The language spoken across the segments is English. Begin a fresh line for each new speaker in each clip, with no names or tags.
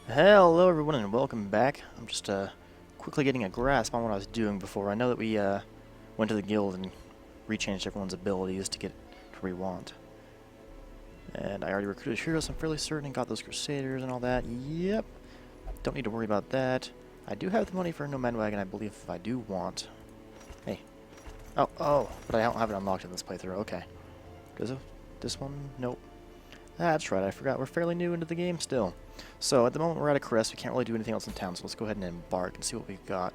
Hello everyone and welcome back. I'm just quickly getting a grasp on what I was doing before. I know that we went to the guild and rechanged everyone's abilities to get to where we want. And I already recruited heroes, I'm fairly certain, and got those crusaders and all that. Yep. Don't need to worry about that. I do have the money for a nomad wagon, I believe, if I do want. Hey. Oh, but I don't have it unlocked in this playthrough. Okay. Does it? This one? Nope. That's right, I forgot we're fairly new into the game still. So at the moment we're at a crest, we can't really do anything else in town, so let's go ahead and embark and see what we've got.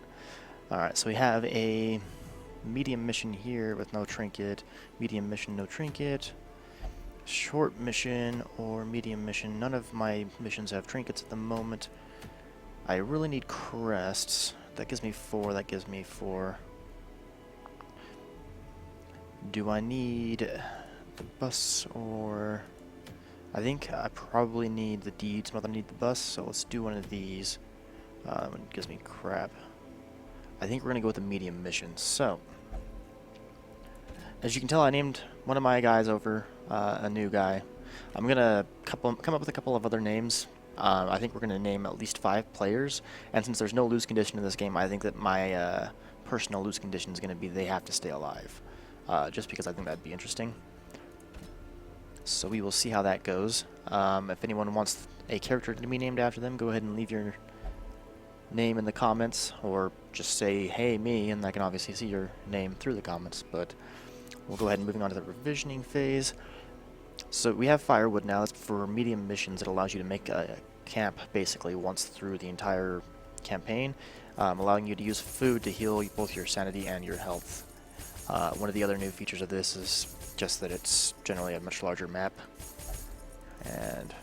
Alright, so we have a medium mission here with no trinket, medium mission, no trinket, short mission or medium mission. None of my missions have trinkets at the moment. I really need crests. That gives me 4, that gives me 4. Do I need the bus or... I think I probably need the deeds more than I need the bus, so let's do one of these. It gives me crap. I think we're going to go with the medium mission. So, as you can tell, I named one of my guys over a new guy. I'm going to come up with a couple of other names. I think we're going to name at least 5 players, and since there's no lose condition in this game, I think that my personal lose condition is going to be they have to stay alive, just because I think that'd be interesting. So we will see how that goes. If anyone wants a character to be named after them, go ahead and leave your name in the comments, or just say, hey, me, and I can obviously see your name through the comments. But we'll go ahead and moving on to the revisioning phase. So we have firewood now. That's for medium missions. It allows you to make a camp basically once through the entire campaign, allowing you to use food to heal both your sanity and your health. One of the other new features of this is just that it's generally a much larger map, and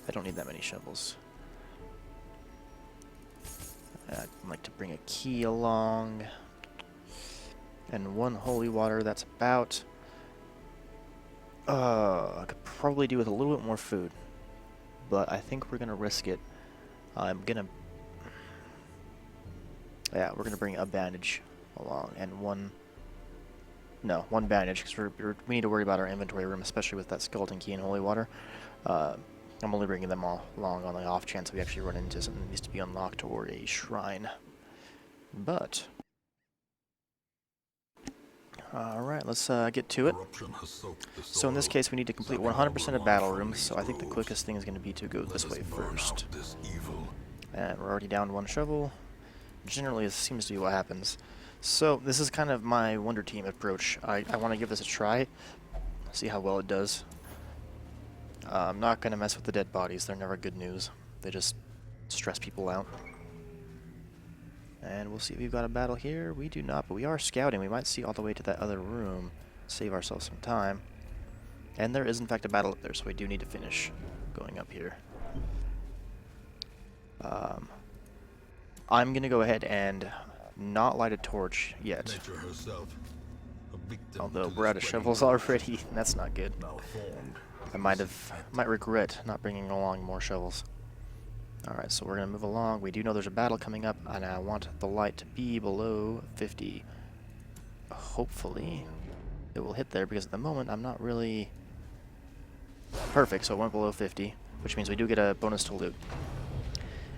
I don't need that many shovels. I'd like to bring a key along, and 1 holy water. That's about... I could probably do with a little bit more food, but I think we're gonna risk it. Yeah, we're gonna bring a bandage along, and one bandage, because we need to worry about our inventory room, especially with that skeleton key and holy water. I'm only bringing them all along on the off chance we actually run into something that needs to be unlocked or a shrine. But alright, let's get to it. So in this case we need to complete 100% of battle rooms, so I think the quickest thing is going to be to go this way first. And we're already down 1 shovel. Generally this seems to be what happens. So this is kind of my Wonder Team approach. I want to give this a try, see how well it does. I'm not going to mess with the dead bodies, they're never good news. They just stress people out. And we'll see if we've got a battle here. We do not, but we are scouting. We might see all the way to that other room, save ourselves some time. And there is in fact a battle up there, so we do need to finish going up here. I'm going to go ahead and not light a torch yet. Although we're out of shovels already, that's not good. I might regret not bringing along more shovels. Alright, so we're gonna move along. We do know there's a battle coming up, and I want the light to be below 50. Hopefully it will hit there, because at the moment I'm not really perfect, so it went below 50, which means we do get a bonus to loot.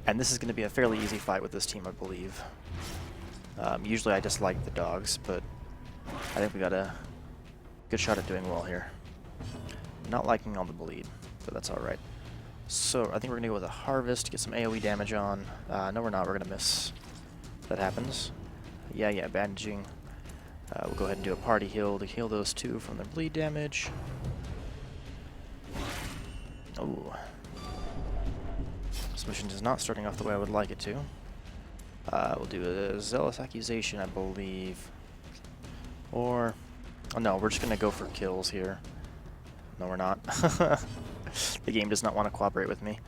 And this is going to be a fairly easy fight with this team, I believe. Usually I dislike the dogs, but I think we got a good shot at doing well here. Not liking all the bleed, but that's alright. So I think we're going to go with a harvest, get some AoE damage on. No, we're not. We're going to miss. That happens. Yeah, bandaging. We'll go ahead and do a party heal to heal those 2 from their bleed damage. Oh. This mission is not starting off the way I would like it to. We'll do a zealous accusation, I believe. Or... oh no, we're just going to go for kills here. No, we're not. The game does not want to cooperate with me.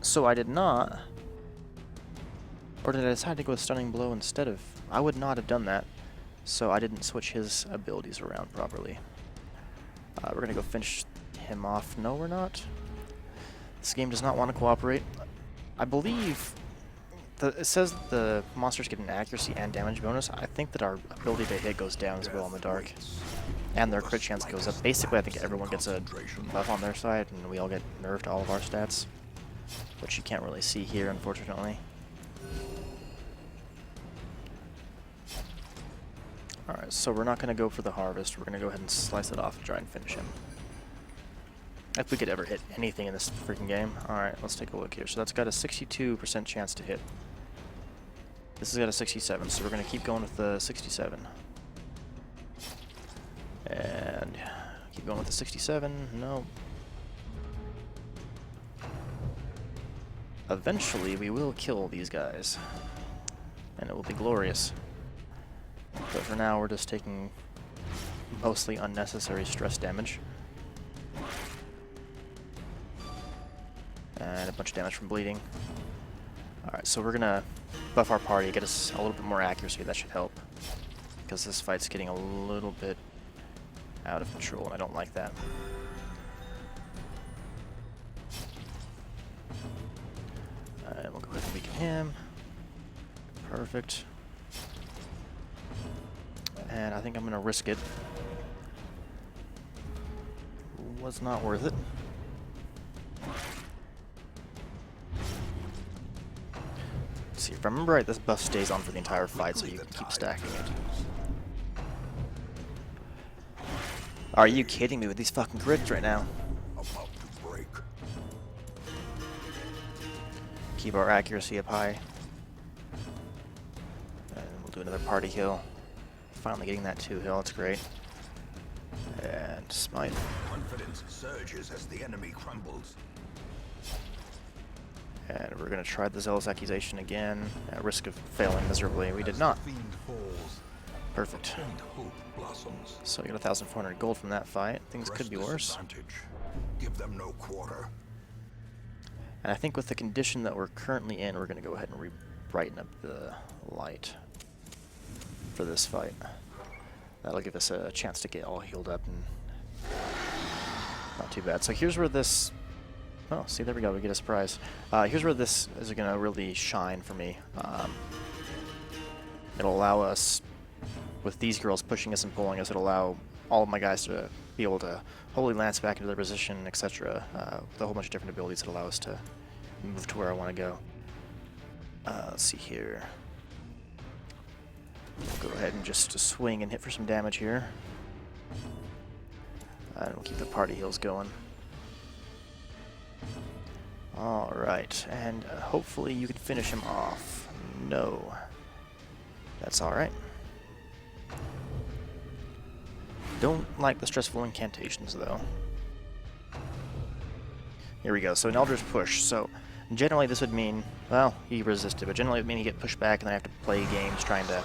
So I did not... or did I decide to go with Stunning Blow instead of... I would not have done that. So I didn't switch his abilities around properly. We're going to go finish him off. No, we're not. This game does not want to cooperate. I believe... it says the monsters get an accuracy and damage bonus. I think that our ability to hit goes down as well in the dark. And their crit chance goes up. Basically, I think everyone gets a buff on their side, and we all get nerfed all of our stats. which you can't really see here, unfortunately. Alright, so we're not going to go for the harvest. We're going to go ahead and slice it off and try and finish him. If we could ever hit anything in this freaking game. Alright, let's take a look here. So that's got a 62% chance to hit. This has got a 67, so we're going to keep going with the 67. And keep going with the 67. No. Eventually, we will kill these guys. And it will be glorious. But for now, we're just taking mostly unnecessary stress damage. And a bunch of damage from bleeding. Alright, so we're gonna buff our party, get us a little bit more accuracy. That should help. Because this fight's getting a little bit out of control, and I don't like that. And we'll go ahead and weaken him. Perfect. And I think I'm gonna risk it. Was not worth it. Let's see, if I remember right, this buff stays on for the entire fight, so you can keep stacking it. Are you kidding me with these fucking crits right now? Keep our accuracy up high. And we'll do another party heal. Finally getting that 2 heal, that's great. And smite.
Confidence surges as the enemy crumbles.
And we're gonna try the Zealous Accusation again, at risk of failing miserably. We did not. Perfect. So we got 1,400 gold from that fight. Things could be worse.
Give them no quarter.
And I think with the condition that we're currently in, we're gonna go ahead and brighten up the light for this fight. That'll give us a chance to get all healed up and not too bad. So here's where this... Oh, see, there we go. We get a surprise. Here's where this is going to really shine for me. It'll allow us, with these girls pushing us and pulling us, it'll allow all of my guys to be able to Holy Lance back into their position, etc. With a whole bunch of different abilities that allow us to move to where I want to go. Let's see here. We'll go ahead and just swing and hit for some damage here. And we'll keep the party heals going. Alright, and hopefully you can finish him off. No. That's alright. Don't like the stressful incantations, though. Here we go, so an Eldritch Push. So, generally this would mean, well, he resisted, but generally it would mean he get pushed back and then I have to play games trying to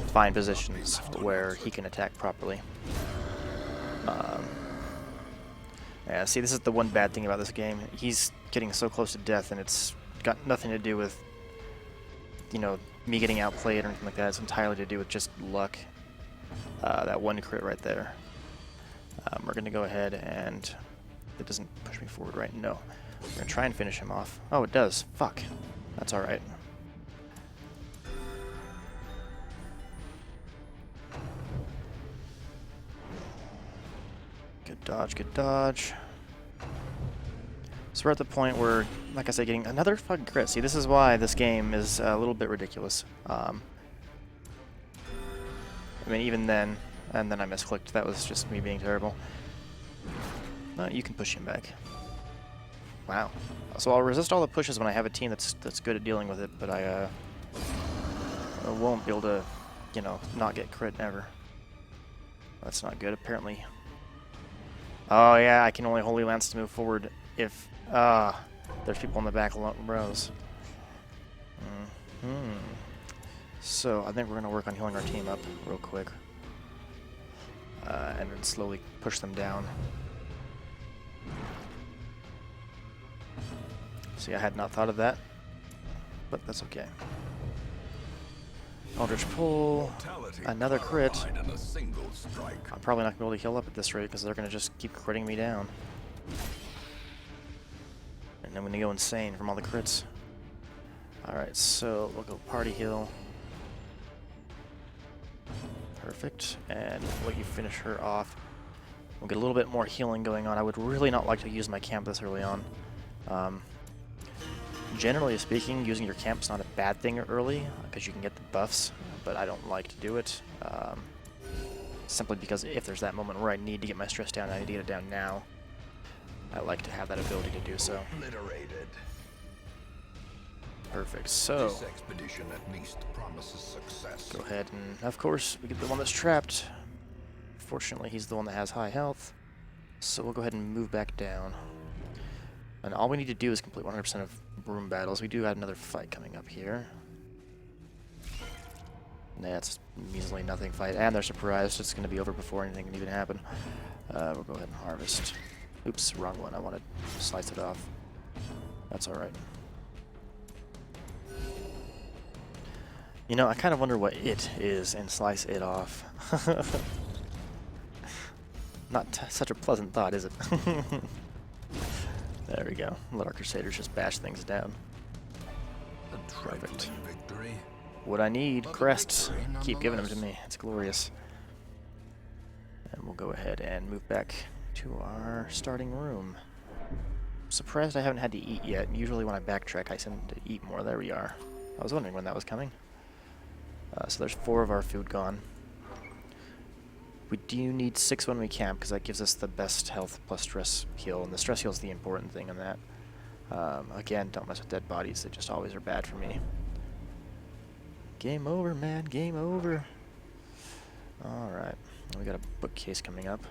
find positions where he can attack properly. Yeah, see, this is the one bad thing about this game. He's getting so close to death, and it's got nothing to do with, you know, me getting outplayed or anything like that. It's entirely to do with just luck. That one crit right there. We're going to go ahead and... It doesn't push me forward, right? No. We're going to try and finish him off. Oh, it does. Fuck. That's alright. Good dodge, good dodge. So we're at the point where, like I said, getting another fucking crit. See, this is why this game is a little bit ridiculous. I mean, even then, and then I misclicked. That was just me being terrible. You can push him back. Wow. So I'll resist all the pushes when I have a team that's good at dealing with it, but I won't be able to, you know, not get crit ever. That's not good, apparently. Oh yeah, I can only Holy Lance to move forward if there's people in the back rows. So I think we're going to work on healing our team up real quick. And then slowly push them down. See, I had not thought of that, but that's okay. Eldritch Pull, another crit. I'm probably not going to be able to heal up at this rate because they're going to just keep critting me down. And I'm going to go insane from all the crits. Alright, so we'll go party heal. Perfect. And we'll let you finish her off. We'll get a little bit more healing going on. I would really not like to use my camp this early on. Generally speaking, using your camp's not a bad thing early, because you can get the buffs, but I don't like to do it. Simply because if there's that moment where I need to get my stress down, I need to get it down now. I like to have that ability to do so.
Obliterated.
Perfect, so
This expedition at least promises success.
go ahead and, of course, we get the one that's trapped. Fortunately, he's the one that has high health, so we'll go ahead and move back down. And all we need to do is complete 100% of room battles. We do have another fight coming up here. Nah, it's measly nothing fight, and they're surprised it's going to be over before anything can even happen. We'll go ahead and harvest. Oops, wrong one. I wanted to slice it off. That's alright. You know, I kind of wonder what it is and slice it off. Not such a pleasant thought, is it? There we go. Let our Crusaders just bash things down.
A trifling victory.
What I need, crests. Keep giving them to me. It's glorious. And we'll go ahead and move back to our starting room. Surprised I haven't had to eat yet. Usually when I backtrack, I tend to eat more. There we are. I was wondering when that was coming. So there's 4 of our food gone. We do need 6 when we camp, because that gives us the best health plus stress heal, and the stress heal is the important thing in that. Again, don't mess with dead bodies. They just always are bad for me. Game over, man. Game over. Alright. We got a bookcase coming up.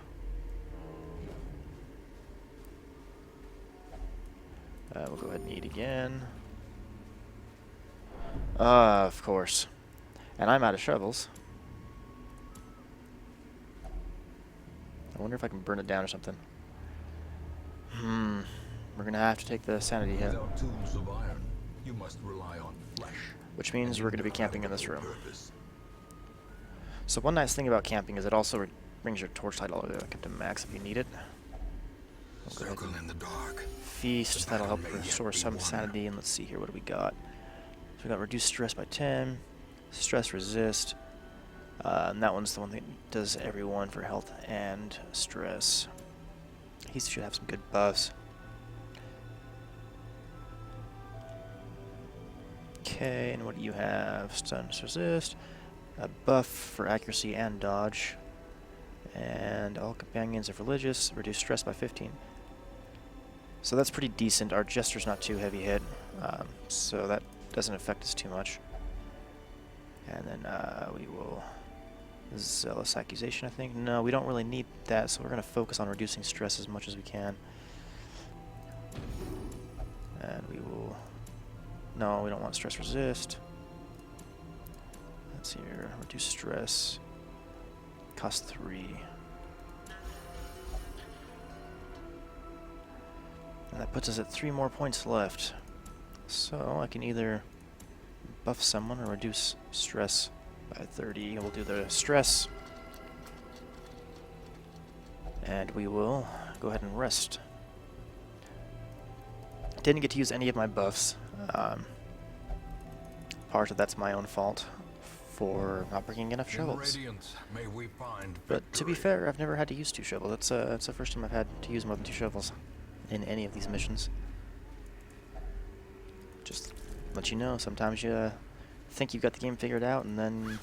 We'll go ahead and eat again. Of course. And I'm out of shovels. I wonder if I can burn it down or something. We're gonna have to take the sanity hit.
Without tools of iron, you must rely on flesh.
Which means we're gonna be camping in this room. So one nice thing about camping is it also brings your torch light all the way up to max if you need it. We'll go ahead
Circle in the dark.
feast, that'll help restore some sanity, and let's see here, what do we got? So we got reduce stress by 10, stress resist, and that one's the one that does everyone for health and stress. He should have some good buffs. Okay, and what do you have? Stun resist, a buff for accuracy and dodge, and all companions of religious, reduce stress by 15. So that's pretty decent. Our Jester's not too heavy hit, so that doesn't affect us too much. And then we will... Zealous Accusation, I think. No, we don't really need that, so we're going to focus on reducing stress as much as we can. And we will... No, we don't want stress resist. Let's see here. Reduce stress. Cost 3. And that puts us at 3 more points left. So I can either buff someone or reduce stress by 30. We'll do the stress. And we will go ahead and rest. Didn't get to use any of my buffs. Part of that's my own fault for not bringing enough shovels. But to be fair, I've never had to use 2 shovels. That's the first time I've had to use more than 2 shovels in any of these missions. Just let you know, sometimes you think you've got the game figured out, and then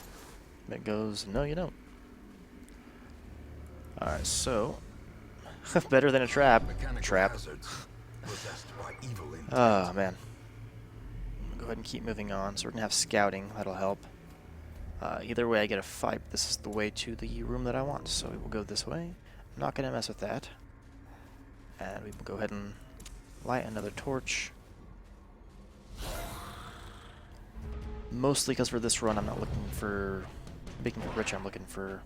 it goes, no, you don't. Alright, so better than a trap. Trap. Oh, man. Go ahead and keep moving on. So we're going to have scouting. That'll help. Either way, I get a fight. This is the way to the room that I want, so we will go this way. I'm not going to mess with that. And we will go ahead and light another torch. Mostly because for this run, I'm not looking for making it rich. I'm looking for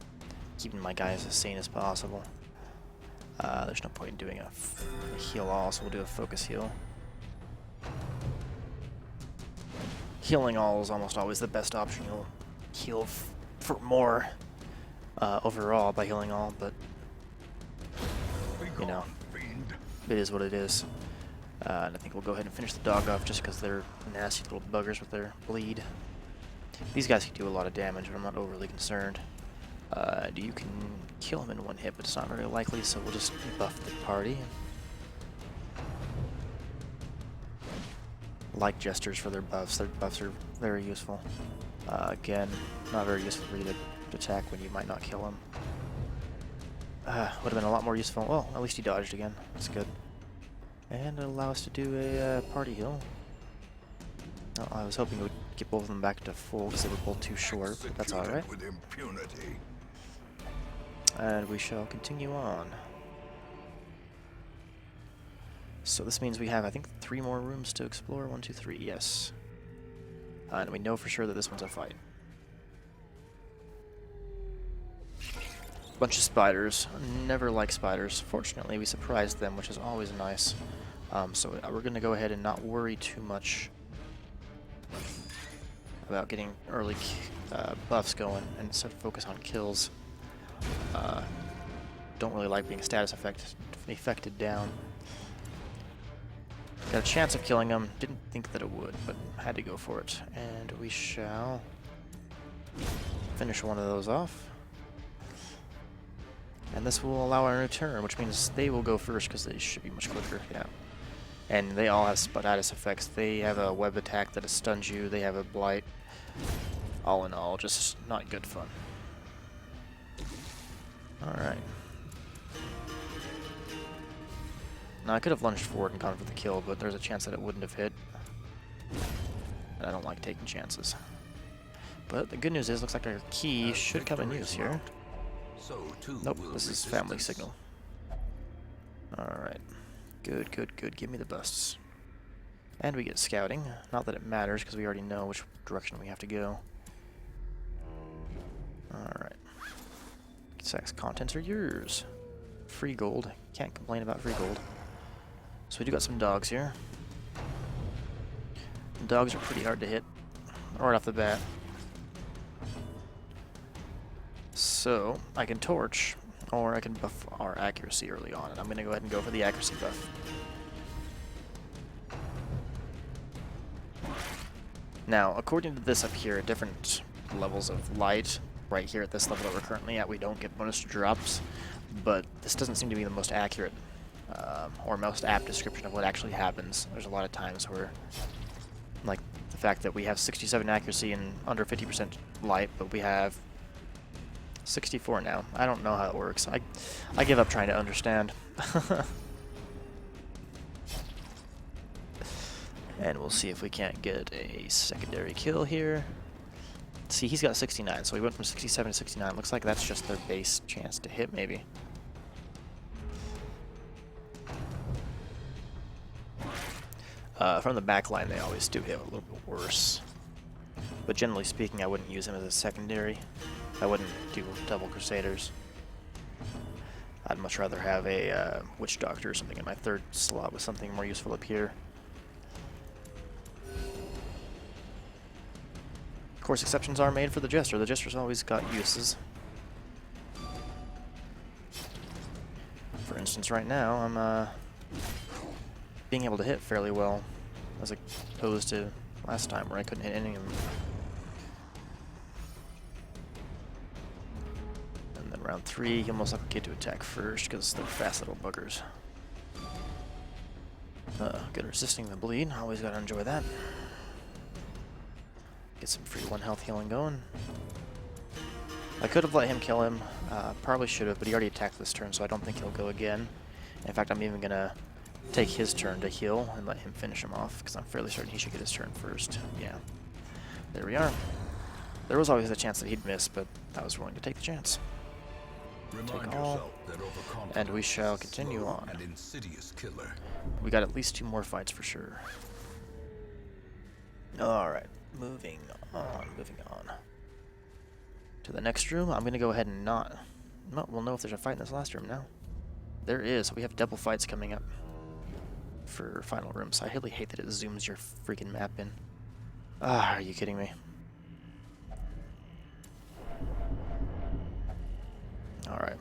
keeping my guys as sane as possible. There's no point in doing a heal all, so we'll do a focus heal. Healing all is almost always the best option. You'll heal for more overall by healing all, but you know, it is what it is. And I think we'll go ahead and finish the dog off just because they're nasty little buggers with their bleed. These guys can do a lot of damage, but I'm not overly concerned. You can kill him in 1 hit, but it's not very likely, so we'll just buff the party. like jesters for their buffs. Their buffs are very useful. Again, not very useful for you to attack when you might not kill him. Would have been a lot more useful. Well, at least he dodged again. That's good. And it'll allow us to do a party heal. Oh, I was hoping we would get both of them back to full because they were both too short, but that's alright.
With impunity.
And we shall continue on. So this means we have, I think, 3 more rooms to explore. 1, 2, 3, yes. And we know for sure that this one's a fight. Bunch of spiders. Never like spiders. Fortunately, we surprised them, which is always nice. So we're going to go ahead and not worry too much about getting early buffs going and instead focus on kills. Don't really like being status affected down. Got a chance of killing him. Didn't think that it would, but had to go for it. And we shall finish one of those off. And this will allow our return, which means they will go first because they should be much quicker. Yeah. And they all have status effects. They have a web attack that stuns you. They have a blight. All in all, just not good fun. Alright. Now I could have lunged forward and gone for the kill, but there's a chance that it wouldn't have hit. And I don't like taking chances. But the good news is, looks like our key should come in use here. Nope, this is family signal. Alright. Good, good, good. Give me the busts. And we get scouting. Not that it matters, because we already know which direction we have to go. Alright. Sex contents are yours. Free gold. Can't complain about free gold. So we do got some dogs here. Dogs are pretty hard to hit right off the bat. So I can torch, or I can buff our accuracy early on, and I'm going to go ahead and go for the accuracy buff. Now, according to this up here, at different levels of light, right here at this level that we're currently at, we don't get bonus drops, but this doesn't seem to be the most accurate or most apt description of what actually happens. There's a lot of times where, like the fact that we have 67 accuracy and under 50% light, but we have 64 now. I don't know how it works. I give up trying to understand. And we'll see if we can't get a secondary kill here. See, he's got 69, so we went from 67 to 69. Looks like that's just their base chance to hit, maybe. From the back line, they always do hit a little bit worse. But generally speaking, I wouldn't use him as a secondary. I wouldn't do double Crusaders. I'd much rather have a Witch Doctor or something in my third slot with something more useful up here. Of course, exceptions are made for the Jester. The Jester's always got uses. For instance, right now, I'm being able to hit fairly well, as opposed to last time where I couldn't hit any of them. And then round 3, you almost like get to attack first because they're fast little buggers. Good resisting the bleed. Always gotta enjoy that. Get some free 1 health healing going. I could have let him kill him. Probably should have, but he already attacked this turn, so I don't think he'll go again. In fact, I'm even gonna take his turn to heal and let him finish him off, because I'm fairly certain he should get his turn first. Yeah. There we are. There was always a chance that he'd miss, but I was willing to take the chance. Take all, and we shall continue on.
An insidious killer.
We got at least 2 more fights for sure. Alright, moving on. To the next room, I'm going to go ahead and not... No, we'll know if there's a fight in this last room now. There is. We have double fights coming up for final rooms. I really hate that it zooms your freaking map in. Ah, are you kidding me? Alright.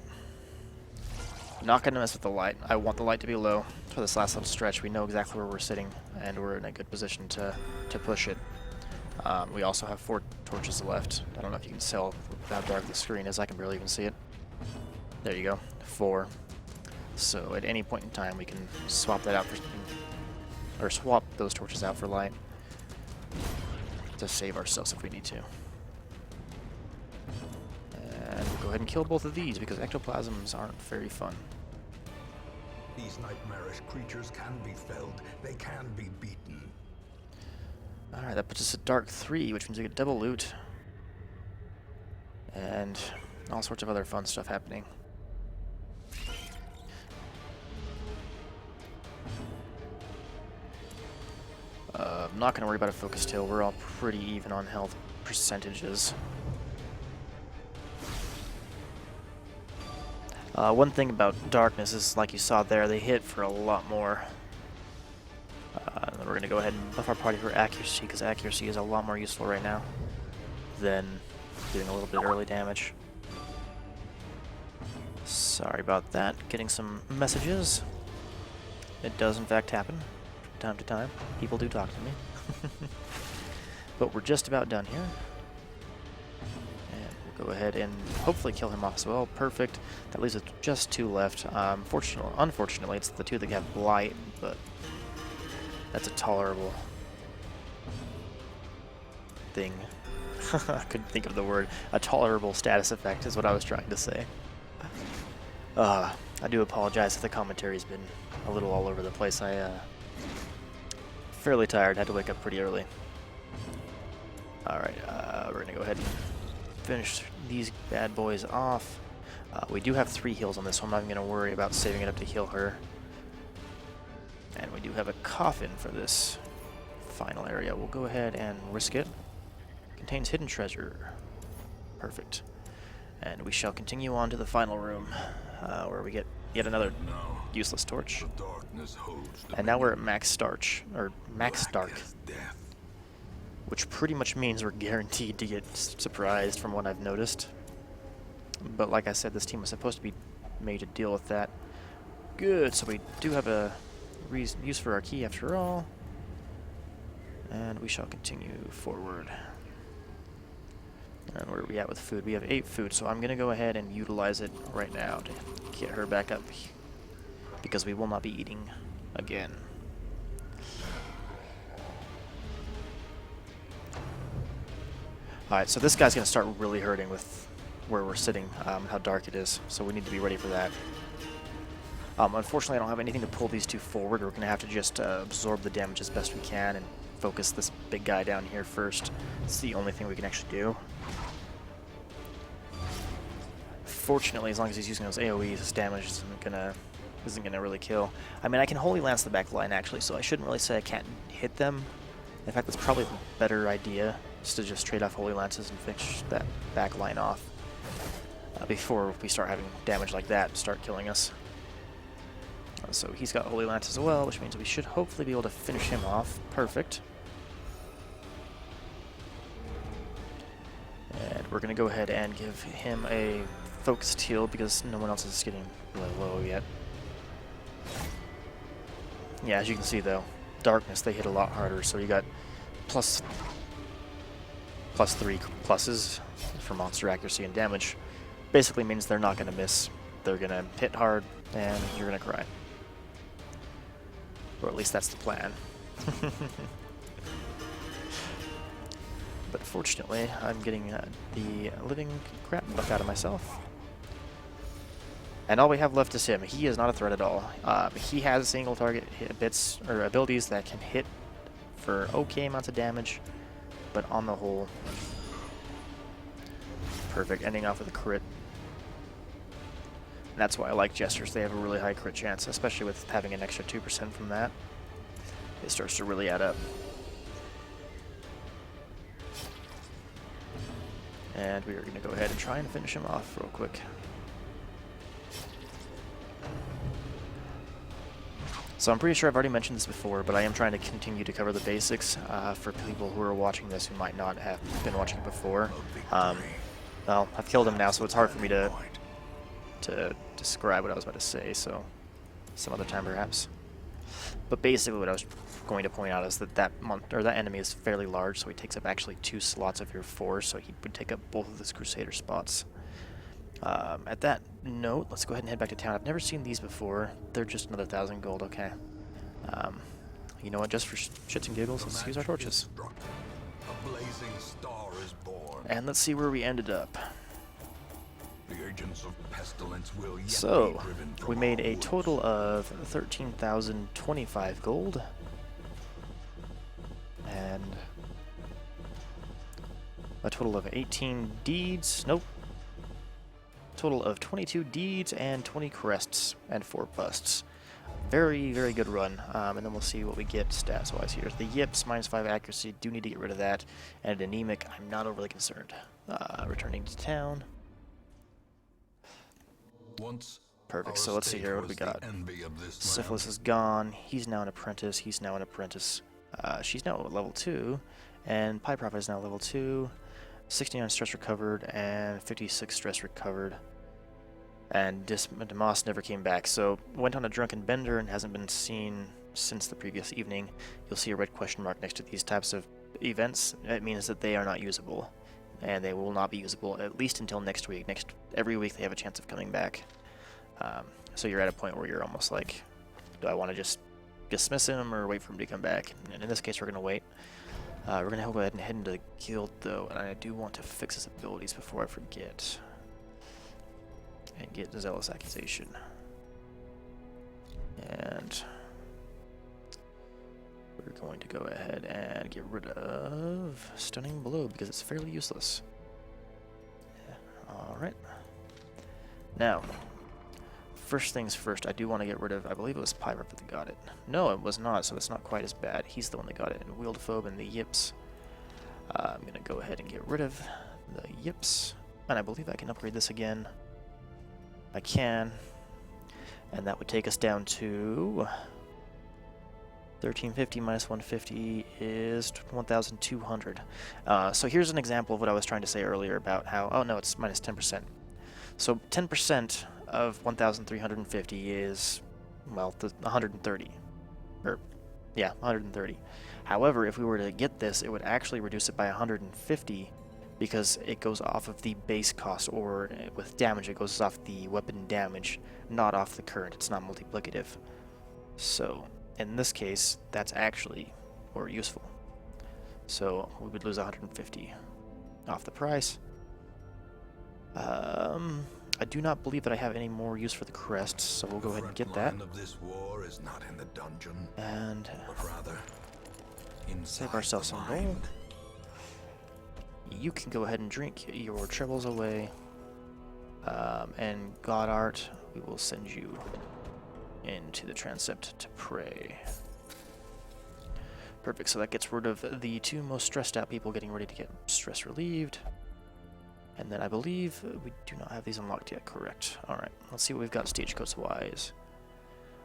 Not going to mess with the light. I want the light to be low for this last little stretch. We know exactly where we're sitting, and we're in a good position to push it. We also have 4 torches left. I don't know if you can tell how dark the screen is. I can barely even see it. There you go. 4. So at any point in time, we can swap that out for something or swap those torches out for light to save ourselves if we need to. And we'll go ahead and kill both of these because ectoplasms aren't very fun.
These nightmarish creatures can be felled. They can be beaten.
Alright, that puts us at Dark 3, which means we get double loot. And all sorts of other fun stuff happening. I'm not going to worry about a focused hill. We're all pretty even on health percentages. One thing about darkness is, like you saw there, they hit for a lot more. And then we're going to go ahead and buff our party for accuracy, because accuracy is a lot more useful right now than doing a little bit early damage. Sorry about that. Getting some messages. It does in fact happen from time to time. People do talk to me. But we're just about done here. And we'll go ahead and hopefully kill him off as well. Perfect. That leaves us just 2 left. Unfortunately, it's the 2 that have blight, but that's a tolerable thing. I couldn't think of the word. A tolerable status effect is what I was trying to say. I do apologize if the commentary's been a little all over the place. Fairly tired, had to wake up pretty early. Alright, we're gonna go ahead and finish these bad boys off. We do have 3 heals on this, so I'm not even gonna worry about saving it up to heal her. And we do have a coffin for this final area. We'll go ahead and risk it. Contains hidden treasure. Perfect. And we shall continue on to the final room, where we get yet another useless torch. And now we're at max starch, or max dark, which pretty much means we're guaranteed to get surprised from what I've noticed. But like I said, this team was supposed to be made to deal with that. Good, so we do have a use for our key after all. And we shall continue forward. And where are we at with food? We have 8 food, so I'm going to go ahead and utilize it right now to get her back up, because we will not be eating again. Alright, so this guy's going to start really hurting with where we're sitting, how dark it is, so we need to be ready for that. Unfortunately, I don't have anything to pull these 2 forward. We're going to have to just absorb the damage as best we can and focus this big guy down here first. It's the only thing we can actually do. Fortunately, as long as he's using those AoEs, his damage isn't gonna really kill. I mean, I can Holy Lance the back line actually, so I shouldn't really say I can't hit them. In fact, that's probably the better idea, is to just trade off Holy Lances and finish that back line off before we start having damage like that start killing us. So he's got Holy Lance as well, which means we should hopefully be able to finish him off. Perfect. And we're going to go ahead and give him a focused heal because no one else is getting really low yet. Yeah, as you can see though, darkness, they hit a lot harder, so you got plus 3 pluses for monster accuracy and damage. Basically means they're not going to miss. They're going to hit hard, and you're going to cry. Or at least that's the plan. But fortunately, I'm getting the living crap buck out of myself. And all we have left is him. He is not a threat at all. He has single target bits or abilities that can hit for okay amounts of damage, but on the whole, perfect. Ending off with a crit. And that's why I like Jesters. They have a really high crit chance, especially with having an extra 2% from that. It starts to really add up. And we are going to go ahead and try and finish him off real quick. So I'm pretty sure I've already mentioned this before, but I am trying to continue to cover the basics for people who are watching this who might not have been watching it before. Well, I've killed him now, so it's hard for me to describe what I was about to say, so some other time perhaps. But basically what I was going to point out is that that enemy is fairly large, so he takes up actually 2 slots of your 4, so he would take up both of his Crusader spots. At that note, let's go ahead and head back to town. I've never seen these before. They're just another 1,000 gold, okay. You know what? Just for shits and giggles, let's use our torches.
Struck. A blazing star is born.
And let's see where we ended up.
The agents of pestilence will yet
So,
be driven from
we made
our
a
woods.
total of 13,025 gold. And a total of 18 deeds. Nope. Total of 22 deeds and 20 crests and 4 busts. Very, very good run. And then we'll see what we get stats-wise here. The yips, -5 accuracy, do need to get rid of that. And anemic, I'm not overly concerned. Returning to town.
Once
Perfect,
our
so let's see
state
here, what do we
was the
got?
envy of this
Syphilis
land.
is gone. He's now an apprentice. He's now an apprentice. She's now at level 2. And Pie Prophet is now level 2. 69 stress recovered and 56 stress recovered. And Demas never came back, so went on a drunken bender and hasn't been seen since the previous evening. You'll see a red question mark next to these types of events. It means that they are not usable, and they will not be usable at least until next week. Every week they have a chance of coming back. So you're at a point where you're almost like, do I want to just dismiss him or wait for him to come back? And in this case, we're going to wait. We're going to go ahead and head into the guild, though, and I do want to fix his abilities before I forget. And get the Zealous Accusation. And we're going to go ahead and get rid of Stunning Blow because it's fairly useless. Alright. Now, first things first, I do want to get rid of, I believe it was Pyrrhop that got it. No, it was not, so it's not quite as bad. He's the one that got it. And Wieldphobe and the Yips. I'm going to go ahead and get rid of the Yips. And I believe I can upgrade this again. I can. And that would take us down to 1350 minus 150 is 1,200. So here's an example of what I was trying to say earlier about how, oh no, it's minus 10%. So 10% of 1,350 is, well, 130. Or, yeah, 130. However, if we were to get this, it would actually reduce it by 150 because it goes off of the base cost, or with damage, it goes off the weapon damage, not off the current. It's not multiplicative. So, in this case, that's actually more useful. So, we would lose 150 off the price. I do not believe that I have any more use for the crests, so we'll go ahead and get that.
The front line of this war is not in the dungeon,
And
but rather inside
save ourselves
the
some
mind.
gold. You can go ahead and drink your troubles away. And God Art, we will send you into the transept to pray. Perfect, so that gets rid of the two most stressed out people getting ready to get stress relieved. And then I believe we do not have these unlocked yet, correct. Alright, let's see what we've got stagecoach-wise.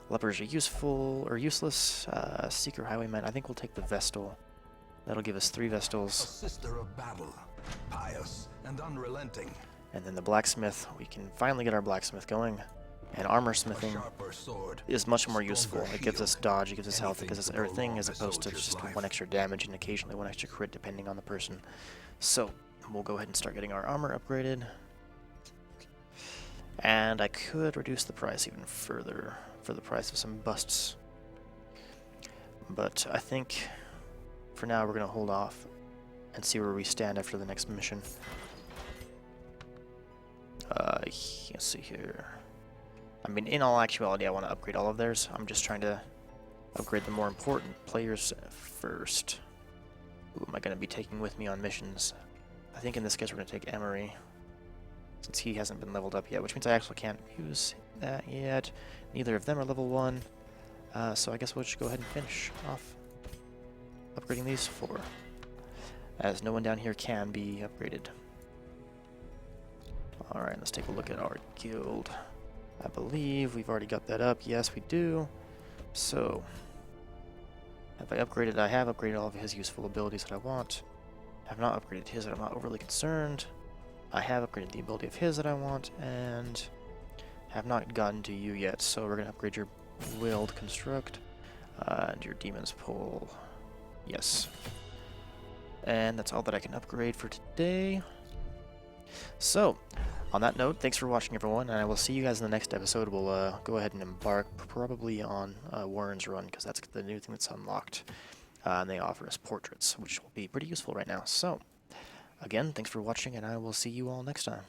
Lepers are useful, or useless. Seeker Highwayman, I think we'll take the Vestal. That'll give us 3
A
Vestals.
sister of battle, pious and unrelenting.
And then the Blacksmith, we can finally get our Blacksmith going. And armor
A
smithing
sharper sword,
is much more
stronger
useful. It gives us
shield.
dodge, it gives us health, it
Anything
gives us
to
everything,
prolong
as
a
opposed to
soldier's
just
life.
1 extra damage and occasionally 1 extra crit depending on the person. So, we'll go ahead and start getting our armor upgraded. And I could reduce the price even further for the price of some busts. But I think for now we're going to hold off and see where we stand after the next mission. Let's see here. I mean, in all actuality, I want to upgrade all of theirs. I'm just trying to upgrade the more important players first. Who am I going to be taking with me on missions? I think in this case we're going to take Emery, since he hasn't been leveled up yet, which means I actually can't use that yet. Neither of them are level 1, so I guess we'll just go ahead and finish off upgrading these 4, as no one down here can be upgraded. Alright, let's take a look at our guild. I believe we've already got that up. Yes, we do. So, have I upgraded? I have upgraded all of his useful abilities that I want. Have not upgraded his that I'm not overly concerned. I have upgraded the ability of his that I want, and have not gotten to you yet. So we're going to upgrade your Willed Construct, and your Demon's Pull. Yes. And that's all that I can upgrade for today. So, on that note, thanks for watching, everyone, and I will see you guys in the next episode. We'll go ahead and embark probably on Warren's Run, because that's the new thing that's unlocked. And they offer us portraits, which will be pretty useful right now. So, again, thanks for watching, and I will see you all next time.